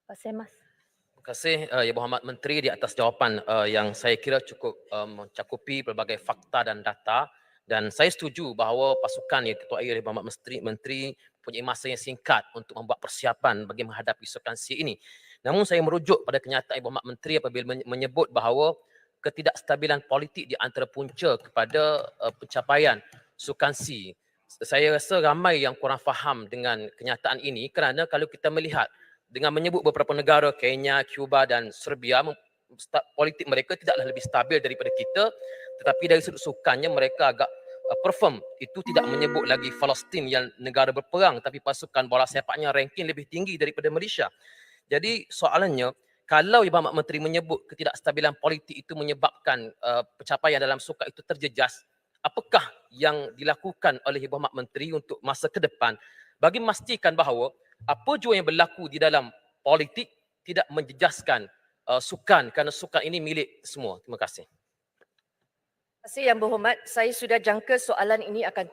Pak Semas. Terima kasih Ya Muhammad Menteri di atas jawapan yang saya kira cukup mencakupi pelbagai fakta dan data, dan saya setuju bahawa pasukan yang diketuai oleh Muhammad Menteri punya masa yang singkat untuk membuat persiapan bagi menghadapi substansi ini. Namun saya merujuk pada kenyataan Ibu Muhammad Menteri apabila menyebut bahawa ketidakstabilan politik di antara punca kepada pencapaian substansi. Saya rasa ramai yang kurang faham dengan kenyataan ini kerana kalau kita melihat dengan menyebut beberapa negara, Kenya, Cuba dan Serbia, politik mereka tidaklah lebih stabil daripada kita, tetapi dari sudut sukannya mereka agak perform. Itu tidak menyebut lagi Palestin yang negara berperang, tapi pasukan bola sepaknya ranking lebih tinggi daripada Malaysia. Jadi soalannya, kalau Ibu Mak Menteri menyebut ketidakstabilan politik itu menyebabkan pencapaian dalam sukan itu terjejas, apakah yang dilakukan oleh Ibu Mak Menteri untuk masa ke depan bagi memastikan bahawa apa jua yang berlaku di dalam politik tidak menjejaskan sukan, kerana sukan ini milik semua. Terima kasih. Terima kasih Yang Berhormat, saya sudah jangka soalan ini akan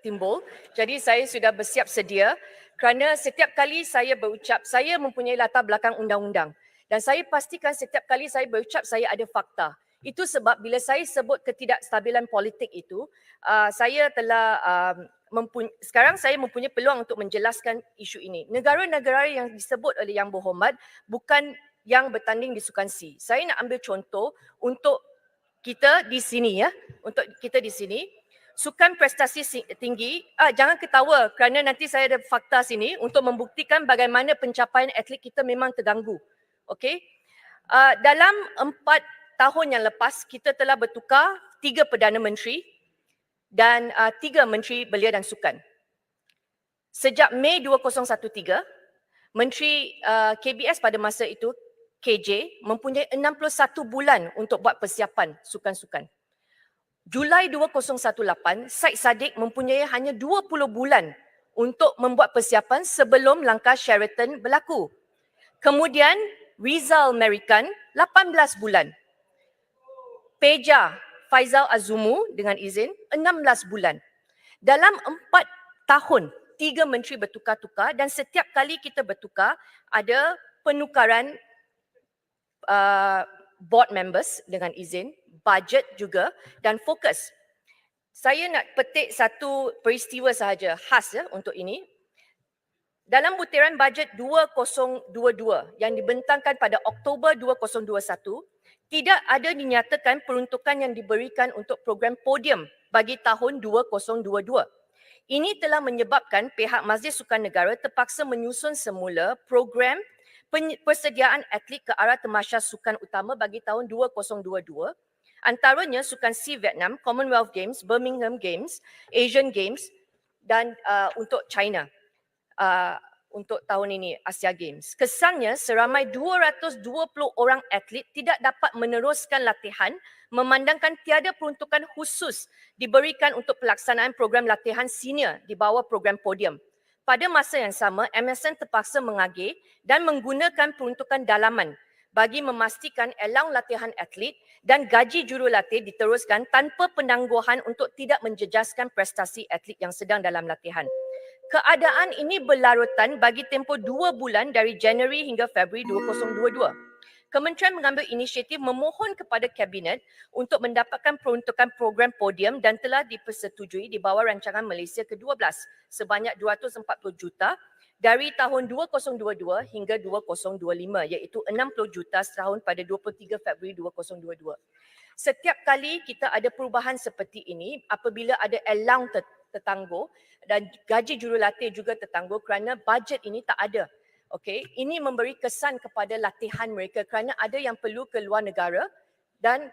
timbul. Jadi saya sudah bersiap sedia kerana setiap kali saya berucap, saya mempunyai latar belakang undang-undang. Dan saya pastikan setiap kali saya berucap, saya ada fakta. Itu sebab bila saya sebut ketidakstabilan politik itu, saya telah sekarang saya mempunyai peluang untuk menjelaskan isu ini. Negara-negara yang disebut oleh Yang Berhormat bukan yang bertanding di Sukan C. Saya nak ambil contoh untuk kita di sini ya, untuk kita di sini, sukan prestasi tinggi, jangan ketawa kerana nanti saya ada fakta sini untuk membuktikan bagaimana pencapaian atlet kita memang terganggu. Okey. Dalam 4 tahun yang lepas kita telah bertukar 3 Perdana Menteri dan 3 Menteri Belia dan Sukan. Sejak Mei 2013, Menteri KBS pada masa itu KJ mempunyai 61 bulan untuk buat persiapan sukan-sukan. Julai 2018, Syed Saddiq mempunyai hanya 20 bulan untuk membuat persiapan sebelum langkah Sheraton berlaku. Kemudian Rizal Merican 18 bulan. Peja Faizal Azumu dengan izin 16 bulan. Dalam 4 tahun, 3 menteri bertukar-tukar dan setiap kali kita bertukar ada penukaran board members dengan izin, budget juga dan fokus. Saya nak petik satu peristiwa sahaja khas ya untuk ini. Dalam butiran bajet 2022 yang dibentangkan pada Oktober 2021, tidak ada dinyatakan peruntukan yang diberikan untuk program podium bagi tahun 2022. Ini telah menyebabkan pihak Majlis Sukan Negara terpaksa menyusun semula program persediaan atlet ke arah tamasya sukan utama bagi tahun 2022, antaranya Sukan C Vietnam, Commonwealth Games, Birmingham Games, Asian Games dan untuk China. Untuk tahun ini Asia Games. Kesannya seramai 220 orang atlet tidak dapat meneruskan latihan memandangkan tiada peruntukan khusus diberikan untuk pelaksanaan program latihan senior di bawah program podium. Pada masa yang sama, MSN terpaksa mengagih dan menggunakan peruntukan dalaman bagi memastikan allowance latihan atlet dan gaji jurulatih diteruskan tanpa penangguhan untuk tidak menjejaskan prestasi atlet yang sedang dalam latihan. Keadaan ini berlarutan bagi tempoh 2 bulan dari Januari hingga Februari 2022. Kementerian mengambil inisiatif memohon kepada Kabinet untuk mendapatkan peruntukan program podium dan telah dipersetujui di bawah rancangan Malaysia ke-12 sebanyak 240 juta dari tahun 2022 hingga 2025 iaitu 60 juta setahun pada 23 Februari 2022. Setiap kali kita ada perubahan seperti ini apabila ada allowance tertangguh dan gaji jurulatih juga tertangguh kerana bajet ini tak ada. Okey, ini memberi kesan kepada latihan mereka kerana ada yang perlu ke luar negara dan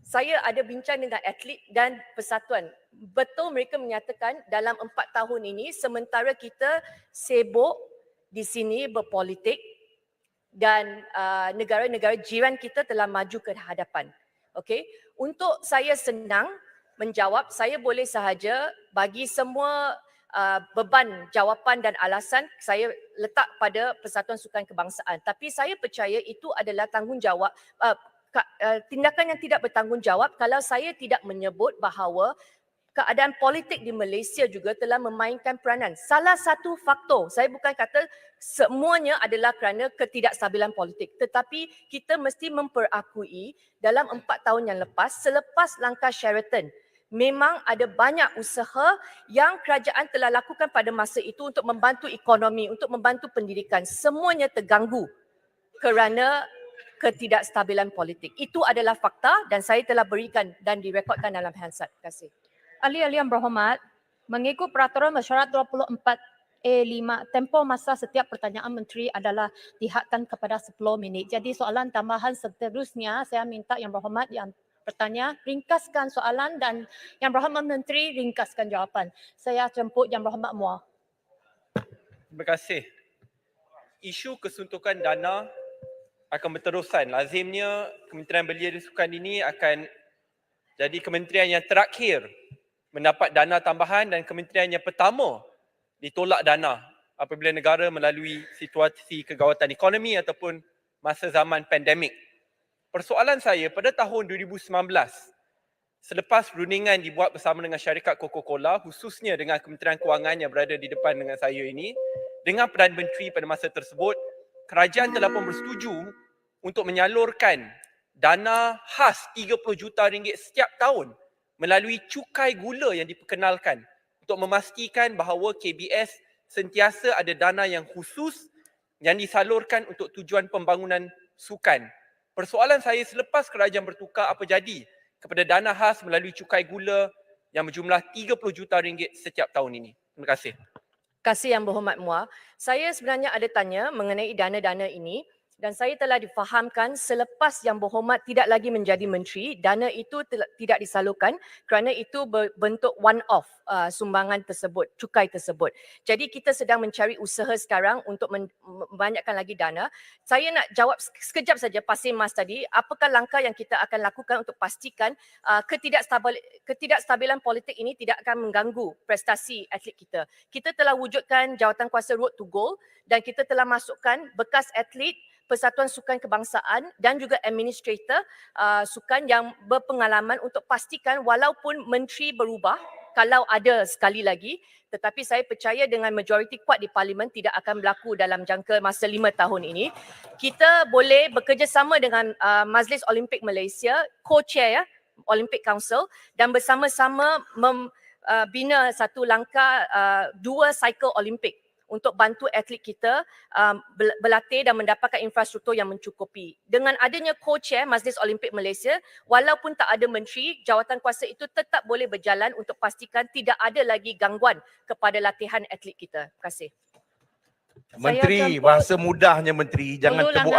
saya ada bincang dengan atlet dan persatuan. Betul mereka menyatakan dalam 4 tahun ini sementara kita sibuk di sini berpolitik dan negara-negara jiran kita telah maju ke hadapan. Okey, untuk saya senang menjawab, saya boleh sahaja bagi semua beban jawapan dan alasan saya letak pada Persatuan Sukan Kebangsaan. Tapi saya percaya itu adalah tanggungjawab, tindakan yang tidak bertanggungjawab kalau saya tidak menyebut bahawa keadaan politik di Malaysia juga telah memainkan peranan. Salah satu faktor, saya bukan kata semuanya adalah kerana ketidakstabilan politik, tetapi kita mesti memperakui dalam 4 tahun yang lepas, selepas langkah Sheraton, memang ada banyak usaha yang kerajaan telah lakukan pada masa itu untuk membantu ekonomi, untuk membantu pendidikan. Semuanya terganggu kerana ketidakstabilan politik. Itu adalah fakta dan saya telah berikan dan direkodkan dalam Hansard. Terima kasih. Ahli-ahli yang berhormat, mengikut Peraturan Mesyuarat 24A5, tempoh masa setiap pertanyaan menteri adalah dihadkan kepada 10 minit. Jadi soalan tambahan seterusnya, saya minta yang berhormat yang bertanya, ringkaskan soalan dan yang berhormat menteri ringkaskan jawapan. Saya jemput yang berhormat Muar. Terima kasih. Isu kesuntukan dana akan berterusan. Lazimnya Kementerian Belia dan Sukan ini akan jadi kementerian yang terakhir mendapat dana tambahan dan kementerian yang pertama ditolak dana apabila negara melalui situasi kegawatan ekonomi ataupun masa zaman pandemik. Persoalan saya, pada tahun 2019, selepas perundingan dibuat bersama dengan syarikat Coca-Cola, khususnya dengan Kementerian Kewangan yang berada di depan dengan saya ini, dengan Perdana Menteri pada masa tersebut, kerajaan telah pun bersetuju untuk menyalurkan dana khas 30 juta ringgit setiap tahun melalui cukai gula yang diperkenalkan untuk memastikan bahawa KBS sentiasa ada dana yang khusus yang disalurkan untuk tujuan pembangunan sukan. Persoalan saya, selepas kerajaan bertukar, apa jadi kepada dana khas melalui cukai gula yang berjumlah 30 juta ringgit setiap tahun ini? Terima kasih. Terima kasih yang berhormat Muar. Saya sebenarnya ada tanya mengenai dana-dana ini dan saya telah difahamkan selepas yang berhormat tidak lagi menjadi menteri, dana itu tidak disalurkan kerana itu berbentuk one-off sumbangan tersebut, cukai tersebut. Jadi kita sedang mencari usaha sekarang untuk membanyakkan lagi dana. Saya nak jawab sekejap saja Pasir Mas tadi, apakah langkah yang kita akan lakukan untuk pastikan ketidakstabilan politik ini tidak akan mengganggu prestasi atlet kita. Kita telah wujudkan Jawatankuasa Road to Gold dan kita telah masukkan bekas atlet Persatuan Sukan Kebangsaan dan juga administrator sukan yang berpengalaman untuk pastikan walaupun menteri berubah, kalau ada sekali lagi, tetapi saya percaya dengan majoriti kuat di Parlimen tidak akan berlaku dalam jangka masa 5 tahun ini. Kita boleh bekerjasama dengan Majlis Olimpik Malaysia, co-chair Olympic Council dan bersama-sama membina satu langkah 2 cycle Olimpik untuk bantu atlet kita berlatih dan mendapatkan infrastruktur yang mencukupi. Dengan adanya co-chair Majlis Olimpik Malaysia, walaupun tak ada menteri, jawatankuasa itu tetap boleh berjalan untuk pastikan tidak ada lagi gangguan kepada latihan atlet kita. Terima kasih. Menteri, bahasa mudahnya menteri, jangan Dulu tebuk